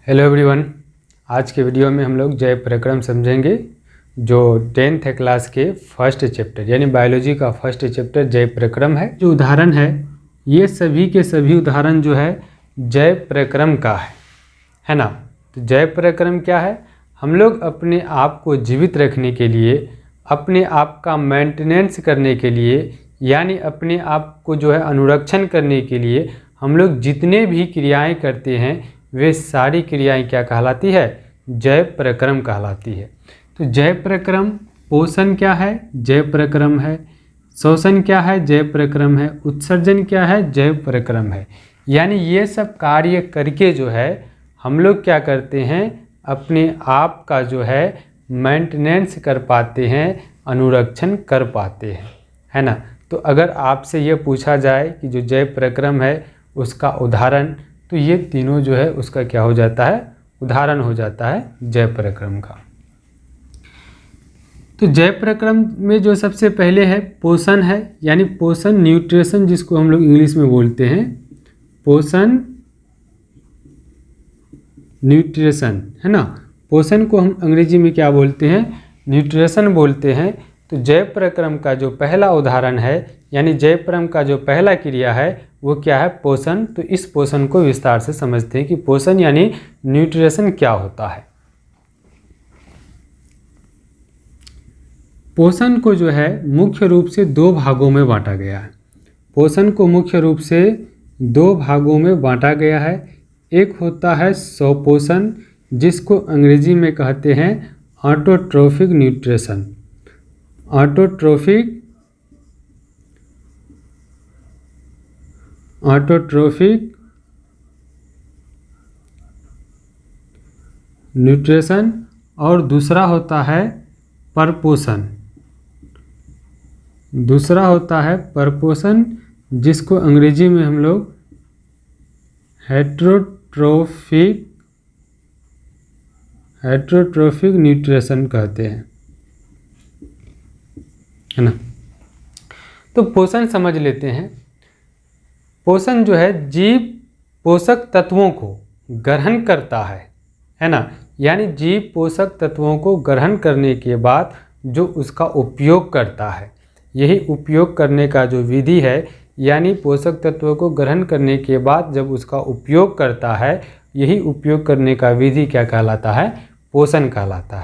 Hello everyone. आज के video में हम लोग जय प्रक्रम समझेंगे जो 10th क्लास के फर्स्ट चैप्टर यानी बायोलॉजी का फर्स्ट चैप्टर जय प्रक्रम है। जो उदाहरण है ये सभी के सभी उदाहरण जो है जय प्रक्रम का है ना। तो जय प्रक्रम क्या है? हम लोग अपने आप को जीवित रखने के लिए, अपने आप का मेंटेनेंस करने के लिए, यानी अपने आप को जो है अनुरक्षण करने के लिए हम लोग जितने भी क्रियाएं करते हैं वे सारी क्रियाएं क्या कहलाती है? जय प्रक्रम कहलाती है। तो जय प्रक्रम पोषण क्या है? जय प्रक्रम है। शोषण क्या है? जय प्रक्रम है। उत्सर्जन क्या है? जय प्रक्रम है। यानी ये सब कार्य करके जो है हम लोग क्या करते हैं? अपने आप का जो है मेंटेनेंस कर पाते हैं, अनुरक्षण कर पाते हैं, है ना। तो अगर आपसे ये पूछा जाए कि जो जय प्रक्रम है उसका उदाहरण, तो ये तीनों जो है उसका क्या हो जाता है? उदाहरण हो जाता है जय प्रक्रम का। तो जय प्रक्रम में जो सबसे पहले है पोषण है, यानी पोषण न्यूट्रिशन जिसको हम लोग इंग्लिश में बोलते हैं, पोषण न्यूट्रिशन, है ना। पोषण को हम अंग्रेजी में क्या बोलते हैं? न्यूट्रिशन बोलते हैं। तो जय प्रक्रम का जो पहला उदाहरण है यानी जय प्रक्रम का जो पहला क्रिया है वो क्या है? पोषण। तो इस पोषण को विस्तार से समझते हैं कि पोषण यानी न्यूट्रिशन क्या होता है। पोषण को जो है मुख्य रूप से दो भागों में बांटा गया है। पोषण को मुख्य रूप से दो भागों में बांटा गया है। एक होता है स्वपोषण जिसको अंग्रेजी में कहते हैं ऑटोट्रोफिक न्यूट्रिशन। ऑटोट्रोफिक न्यूट्रिशन और दूसरा होता है परपोषण। दूसरा होता है परपोषण जिसको अंग्रेजी में हम लोग हेट्रोट्रोफिक न्यूट्रिशन कहते हैं, है ना। तो पोषण समझ लेते हैं। पोषण जो है जीव पोषक तत्वों को ग्रहण करता है ना। यानी जीव पोषक तत्वों को ग्रहण करने के बाद जो उसका उपयोग करता है, यही उपयोग करने का जो विधि है, यानी पोषक तत्वों को ग्रहण करने के बाद जब उसका उपयोग करता है, यही उपयोग करने का विधि क्या कहलाता है? पोषण कहलाता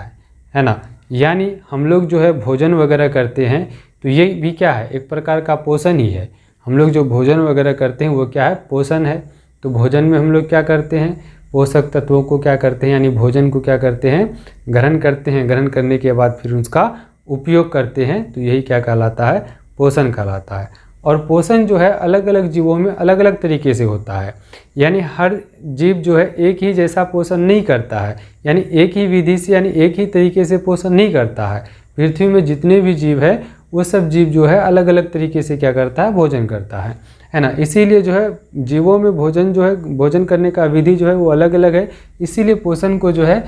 है ना। यानी हम लोग जो है भोजन वगैरह करते हैं तो ये भी क्या है? एक प्रकार का पोषण ही है। हम लोग जो भोजन वगैरह करते हैं वो क्या है? पोषण है। तो भोजन में हम लोग क्या करते हैं? पोषक तत्वों को क्या करते हैं यानी भोजन को क्या करते हैं? ग्रहण करते हैं। ग्रहण करने के बाद फिर उसका उपयोग करते हैं, तो यही क्या कहलाता है? पोषण कहलाता है। और पोषण जो है अलग अलग जीवों में अलग अलग तरीके से होता है। यानी हर जीव जो है एक ही जैसा पोषण नहीं करता है, यानी एक ही विधि से यानी एक ही तरीके से पोषण नहीं करता है। पृथ्वी में जितने भी जीव है वो सब जीव जो है अलग अलग तरीके से क्या करता है? भोजन करता है ना। इसीलिए जो है जीवों में भोजन जो है भोजन करने का विधि जो है वो अलग अलग है। इसीलिए पोषण को जो है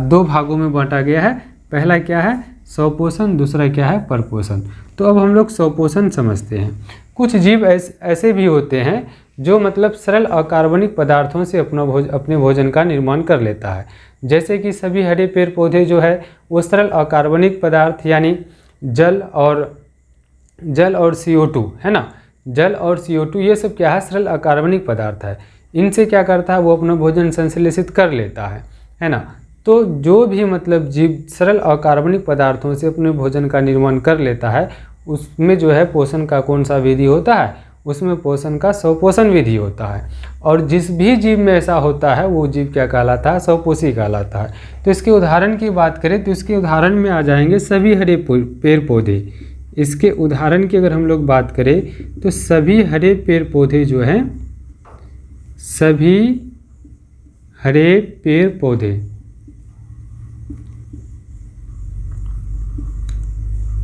दो भागों में बांटा गया है। पहला क्या है? स्वपोषण, दूसरा क्या है? परपोषण। तो अब हम लोग स्वपोषण समझते हैं। कुछ जीव ऐसे भी होते हैं जो मतलब सरल अकार्बनिक पदार्थों से अपने भोजन का निर्माण कर लेता है। जैसे कि सभी हरे पेड़ पौधे जो है वो सरल अकार्बनिक पदार्थ यानी जल और CO2, है ना। जल और CO2 ये सब क्या है? सरल अकार्बनिक पदार्थ है। इनसे क्या करता है? वो अपना भोजन संश्लेषित कर लेता है ना। तो जो भी मतलब जीव सरल अकार्बनिक पदार्थों से अपने भोजन का निर्माण कर लेता है उसमें जो है पोषण का कौन सा विधि होता है? उसमें पोषण का स्वपोषण विधि होता है। और जिस भी जीव में ऐसा होता है वो जीव क्या कहलाता है? स्वपोषी कहलाता है। तो इसके उदाहरण की बात करें तो इसके उदाहरण में आ जाएंगे सभी हरे पेड़ पौधे। इसके उदाहरण की अगर हम लोग बात करें तो सभी हरे पेड़ पौधे जो हैं, सभी हरे पेड़ पौधे,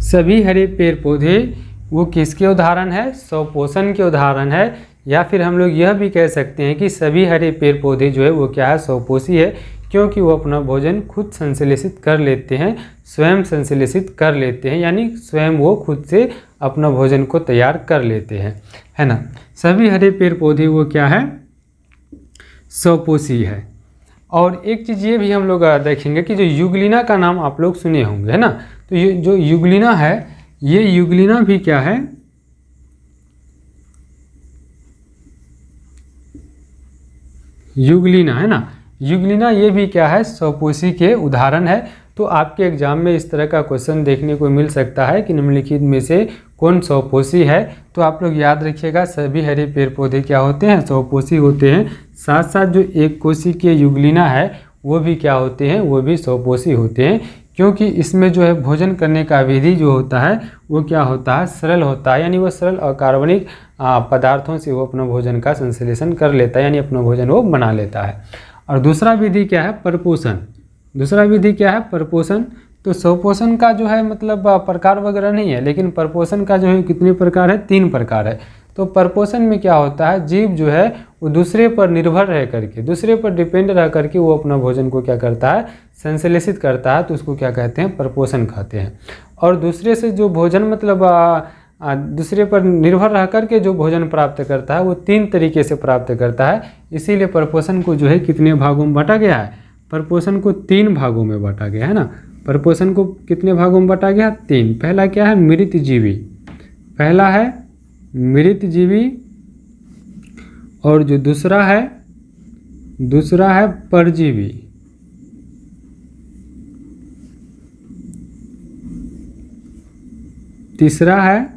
सभी हरे पेड़ पौधे वो किसके उदाहरण है? स्वपोषण के उदाहरण है। या फिर हम लोग यह भी कह सकते हैं कि सभी हरे पेड़ पौधे जो है वो क्या है? स्वपोषी है, क्योंकि वो अपना भोजन खुद संश्लेषित कर लेते हैं, स्वयं संश्लेषित कर लेते हैं, यानी स्वयं वो खुद से अपना भोजन को तैयार कर लेते हैं, है ना। सभी हरे पेड़ पौधे वो क्या है? स्वपोषी है। और एक चीज़ ये भी हम लोग देखेंगे कि जो युगलिना का नाम आप लोग सुने होंगे, है ना। तो ये जो युगलिना है, ये युगलिना भी क्या है, युगलिना, है ना। युगलिना ये भी क्या है, स्वपोषी के उदाहरण है। तो आपके एग्जाम में इस तरह का क्वेश्चन देखने को मिल सकता है कि निम्नलिखित में से कौन स्वपोषी है। तो आप लोग याद रखिएगा, सभी हरे पेड़ पौधे क्या होते हैं, स्वपोषी होते हैं। साथ साथ जो एक कोशी के युगलिना है वो भी क्या होते हैं, वो भी स्वपोषी होते हैं, क्योंकि इसमें जो है भोजन करने का विधि जो होता है वो क्या होता है, सरल होता है। यानी वो सरल और कार्बनिक पदार्थों से वो अपना भोजन का संश्लेषण कर लेता है, यानी अपना भोजन वो बना लेता है। और दूसरा विधि क्या है, परपोषण। दूसरा विधि क्या है, परपोषण। तो स्वपोषण का जो है मतलब प्रकार वगैरह नहीं है, लेकिन परपोषण का जो है कितने प्रकार है, 3 प्रकार है। तो परपोषण में क्या होता है, जीव जो है वो दूसरे पर निर्भर रह करके, दूसरे पर डिपेंड रह करके वो अपना भोजन को क्या करता है, संश्लेषित करता है। तो उसको क्या कहते हैं, परपोषण कहते हैं। और दूसरे से जो भोजन मतलब दूसरे पर निर्भर रह करके जो भोजन प्राप्त करता है वो 3 तरीके से प्राप्त करता है। इसीलिए परपोषण को जो है कितने भागों में बांटा गया है, परपोषण को 3 भागों में बांटा गया है ना। परपोषण को कितने भागों में बांटा गया, 3। पहला क्या है, मृतजीवी। पहला है मृतजीवी, और जो दूसरा है परजीवी। तीसरा है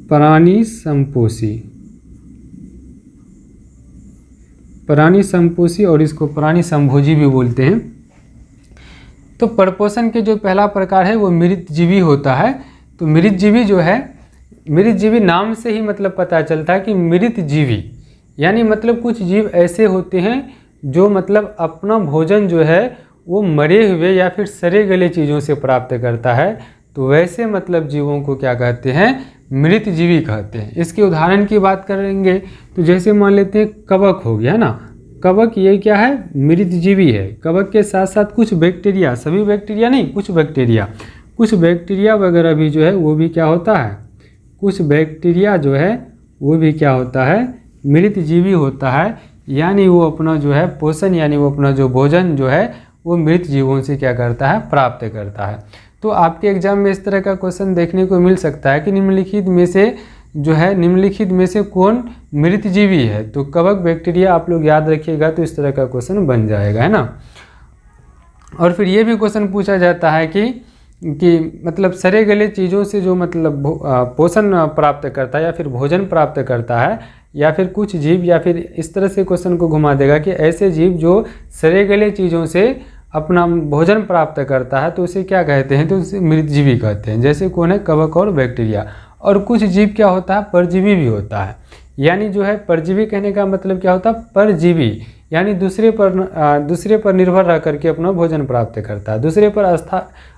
प्राणी संपोषी। प्राणी संपोषी, और इसको प्राणी संभोजी भी बोलते हैं। तो परपोषण के जो पहला प्रकार है वो मृतजीवी होता है। तो मृतजीवी जो है, मृतजीवी नाम से ही मतलब पता चलता है कि मृतजीवी, यानी मतलब कुछ जीव ऐसे होते हैं जो मतलब अपना भोजन जो है वो मरे हुए या फिर सड़े गले चीज़ों से प्राप्त करता है। तो वैसे मतलब जीवों को क्या कहते हैं, मृतजीवी कहते हैं। इसके उदाहरण की बात करेंगे तो जैसे मान लेते हैं कवक हो गया, है ना। कवक ये क्या है, मृतजीवी है। कवक के साथ साथ कुछ बैक्टीरिया, सभी बैक्टीरिया नहीं, कुछ बैक्टीरिया वगैरह भी जो है वो भी क्या होता है, कुछ बैक्टीरिया जो है वो भी क्या होता है, मृतजीवी होता है। यानी वो अपना जो है पोषण, यानी वो अपना जो भोजन जो है वो मृत जीवों से क्या करता है, प्राप्त करता है। तो आपके एग्जाम में इस तरह का क्वेश्चन देखने को मिल सकता है कि निम्नलिखित में से जो है, निम्नलिखित में से कौन मृतजीवी है। तो कवक, बैक्टीरिया आप लोग याद रखिएगा, तो इस तरह का क्वेश्चन बन जाएगा, है ना। और फिर ये भी क्वेश्चन पूछा जाता है कि मतलब सड़े गले चीज़ों से जो मतलब पोषण प्राप्त करता है या फिर भोजन प्राप्त करता है, या फिर कुछ जीव, या फिर इस तरह से क्वेश्चन को घुमा देगा कि ऐसे जीव जो सड़े गले चीज़ों से अपना भोजन प्राप्त करता है तो उसे क्या कहते हैं, तो उसे मृतजीवी कहते हैं। जैसे कौन है, कवक और बैक्टीरिया। और कुछ जीव क्या होता है, परजीवी भी होता है। यानी जो है परजीवी कहने का मतलब क्या होता है, परजीवी यानी दूसरे पर निर्भर रह करके अपना भोजन प्राप्त करता है, दूसरे पर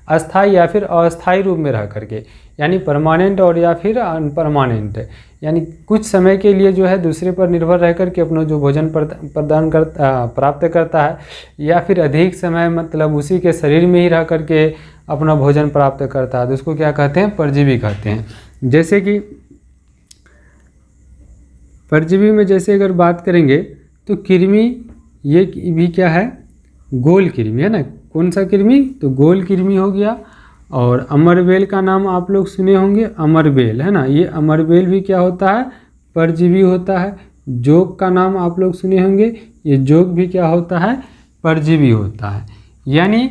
अस्थाई या फिर अस्थाई रूप में रह करके, यानी परमानेंट और या फिर अनपरमानेंट, यानी कुछ समय के लिए जो है दूसरे पर निर्भर रह करके अपना जो भोजन प्राप्त करता है, या फिर अधिक समय मतलब उसी के शरीर में ही रह करके अपना भोजन प्राप्त करता है, तो उसको क्या कहते हैं, परजीवी कहते हैं। जैसे कि परजीवी में जैसे अगर बात करेंगे तो कृमि, ये भी क्या है, गोल कृमि, है ना। कौन सा कृमि, तो गोल कृमि हो गया। और अमरबेल का नाम आप लोग सुने होंगे, अमरबेल, है ना। ये अमरबेल भी क्या होता है, परजीवी होता है। जोग का नाम आप लोग सुने होंगे, ये जोग भी क्या होता है, परजीवी होता है। यानी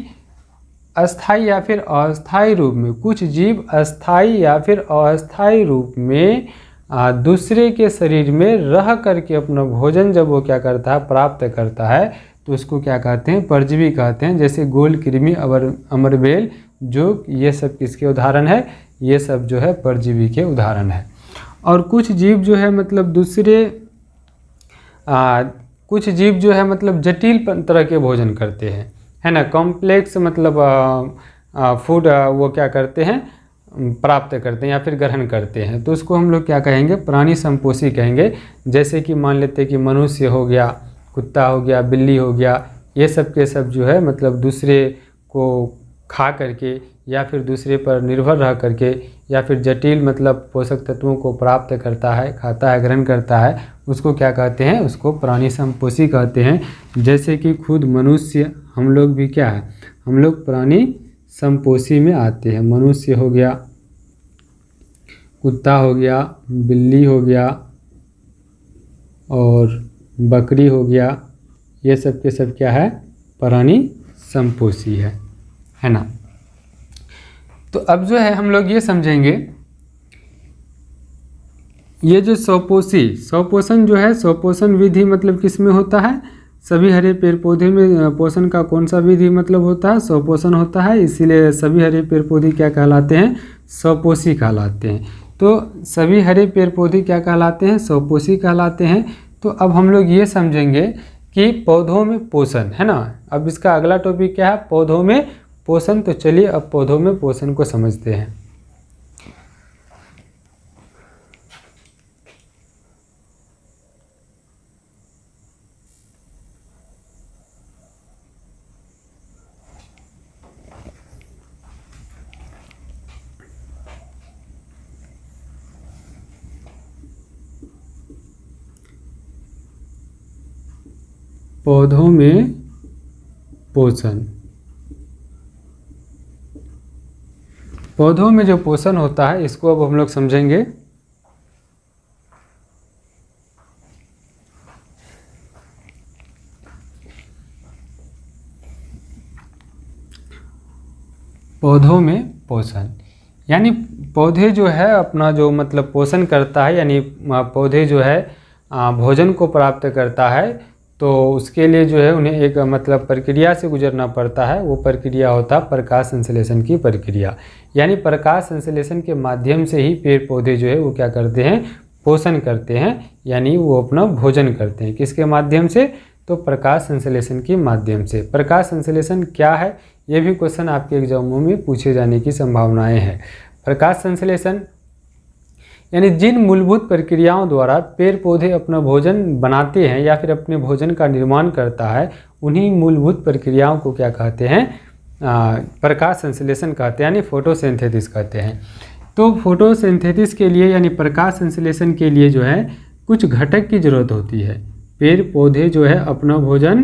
अस्थाई या फिर अस्थाई रूप में, कुछ जीव अस्थाई या फिर अस्थाई रूप में दूसरे के शरीर में रह करके अपना भोजन जब वो क्या करता है, प्राप्त करता है, तो उसको क्या कहते हैं, परजीवी कहते हैं। जैसे गोल कृमि, अमरबेल, जोग, ये सब किसके उदाहरण है, ये सब जो है परजीवी के उदाहरण है। और कुछ जीव जो है मतलब कुछ जीव जो है मतलब जटिल तरह के भोजन करते हैं, है ना। कॉम्प्लेक्स मतलब फूड वो क्या करते हैं, प्राप्त करते हैं या फिर ग्रहण करते हैं, तो उसको हम लोग क्या कहेंगे, प्राणी संपोषी कहेंगे। जैसे कि मान लेते हैं कि मनुष्य हो गया, कुत्ता हो गया, बिल्ली हो गया, ये सब के सब जो है मतलब दूसरे को खा करके या फिर दूसरे पर निर्भर रह करके या फिर जटिल मतलब पोषक तत्वों को प्राप्त करता है, खाता है, ग्रहण करता है, उसको क्या कहते हैं? उसको प्राणी समपोषी कहते हैं। जैसे कि खुद मनुष्य, हम लोग भी क्या है? हम लोग प्राणी समपोषी में आते हैं। मनुष्य हो गया, कुत्ता हो गया, बिल्ली हो गया और बकरी हो गया, ये सब के सब क्या है? प्राणी समपोषी है ना। तो अब जो है हम लोग ये समझेंगे, ये जो स्वपोषण जो है, स्वपोषण विधि मतलब किस में होता है? सभी हरे पेड़ पौधे में पोषण का कौन सा विधि मतलब होता है? स्वपोषण होता है। इसीलिए सभी हरे पेड़ पौधे क्या कहलाते हैं? स्वपोषी कहलाते हैं। तो सभी हरे पेड़ पौधे क्या कहलाते हैं? स्वपोषी कहलाते हैं। तो अब हम लोग ये समझेंगे कि पौधों में पोषण, है ना। अब इसका अगला टॉपिक क्या है? पौधों में पोषण। तो चलिए अब पौधों में पोषण को समझते हैं। पौधों में पोषण, पौधों में जो पोषण होता है इसको अब हम लोग समझेंगे। पौधों में पोषण यानी पौधे जो है अपना जो मतलब पोषण करता है, यानी पौधे जो है भोजन को प्राप्त करता है, तो उसके लिए जो है उन्हें एक मतलब प्रक्रिया से गुजरना पड़ता है। वो प्रक्रिया होता है प्रकाश संश्लेषण की प्रक्रिया। यानी प्रकाश संश्लेषण के माध्यम से ही पेड़ पौधे जो है वो क्या करते हैं? पोषण करते हैं, यानी वो अपना भोजन करते हैं। किसके माध्यम से? तो प्रकाश संश्लेषण के माध्यम से। प्रकाश संश्लेषण क्या है? ये भी क्वेश्चन आपके एग्जामों में पूछे जाने की संभावनाएं हैं। प्रकाश संश्लेषण यानी जिन मूलभूत प्रक्रियाओं द्वारा पेड़ पौधे अपना भोजन बनाते हैं या फिर अपने भोजन का निर्माण करता है, उन्हीं मूलभूत प्रक्रियाओं को क्या कहते हैं? प्रकाश संश्लेषण कहते हैं, यानी फोटोसिंथेसिस कहते हैं। तो फोटोसिंथेसिस के लिए यानी प्रकाश संश्लेषण के लिए जो है कुछ घटक की जरूरत होती है। पेड़ पौधे जो है अपना भोजन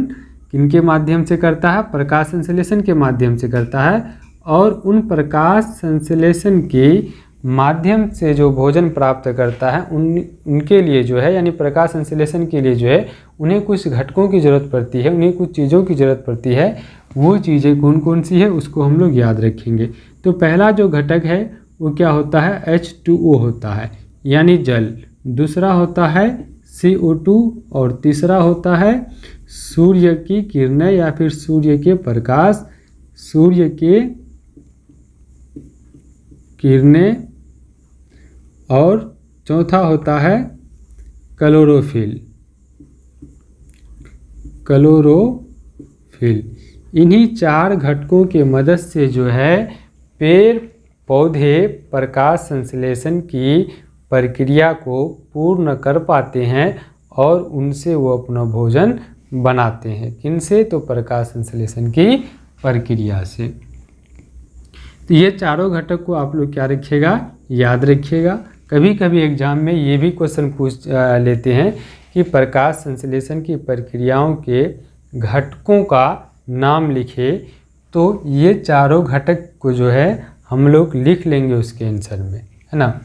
किनके माध्यम से करता है? प्रकाश संश्लेषण के माध्यम से करता है। और उन प्रकाश संश्लेषण के माध्यम से जो भोजन प्राप्त करता है उनके लिए जो है यानी प्रकाश संश्लेषण के लिए जो है उन्हें कुछ घटकों की ज़रूरत पड़ती है, उन्हें कुछ चीज़ों की ज़रूरत पड़ती है। वो चीज़ें कौन कौन सी है उसको हम लोग याद रखेंगे। तो पहला जो घटक है वो क्या होता है? H2O होता है, यानी जल। दूसरा होता है CO2 और तीसरा होता है सूर्य की किरणें या फिर सूर्य के प्रकाश, सूर्य के किरणें। और चौथा होता है क्लोरोफिल। इन्हीं चार घटकों के मदद से जो है पेड़ पौधे प्रकाश संश्लेषण की प्रक्रिया को पूर्ण कर पाते हैं और उनसे वो अपना भोजन बनाते हैं। किनसे? तो प्रकाश संश्लेषण की प्रक्रिया से। तो ये चारों घटक को आप लोग क्या रखिएगा? याद रखिएगा। कभी कभी एग्जाम में ये भी क्वेश्चन पूछ लेते हैं कि प्रकाश संश्लेषण की प्रक्रियाओं के घटकों का नाम लिखे। तो ये चारों घटक को जो है हम लोग लिख लेंगे उसके आंसर में, है ना।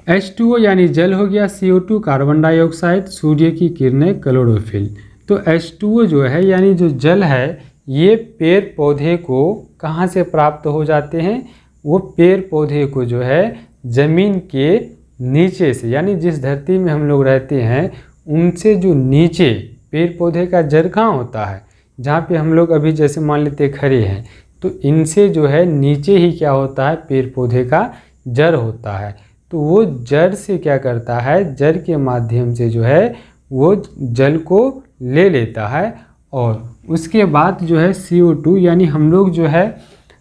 H2O यानी जल हो गया, CO2 कार्बन डाइऑक्साइड, सूर्य की किरणें क्लोरोफिल। तो H2O जो है यानी जो जल है ये पेड़ पौधे को कहाँ से प्राप्त हो जाते हैं? वो पेड़ पौधे को जो है ज़मीन के नीचे से, यानी जिस धरती में हम लोग रहते हैं उनसे जो नीचे पेड़ पौधे का जड़ कहाँ होता है? जहाँ पे हम लोग अभी जैसे मान लेते खड़े हैं, तो इनसे जो है नीचे ही क्या होता है? पेड़ पौधे का जड़ होता है। तो वो जड़ से क्या करता है? जड़ के माध्यम से जो है वो जल को ले लेता है और उसके बाद जो है CO2 यानी हम लोग जो है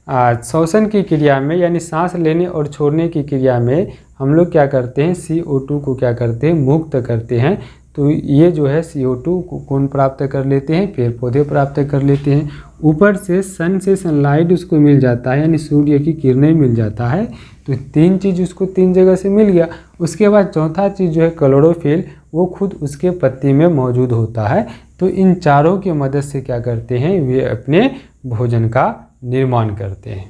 श्वसन की क्रिया में यानी सांस लेने और छोड़ने की क्रिया में हम लोग क्या करते हैं? CO2 को क्या करते हैं? मुक्त करते हैं। तो ये जो है CO2 को कौन प्राप्त कर लेते हैं, पेड़ पौधे प्राप्त कर लेते हैं। ऊपर से सन से सनलाइट उसको मिल जाता है, यानी सूर्य की किरणें मिल जाता है। तो 3 चीज़ उसको 3 जगह से मिल गया। उसके बाद चौथा चीज़ जो है क्लोरोफिल, वो खुद उसके पत्ती में मौजूद होता है। तो इन चारों की मदद से क्या करते हैं, वे अपने भोजन का निर्माण करते हैं।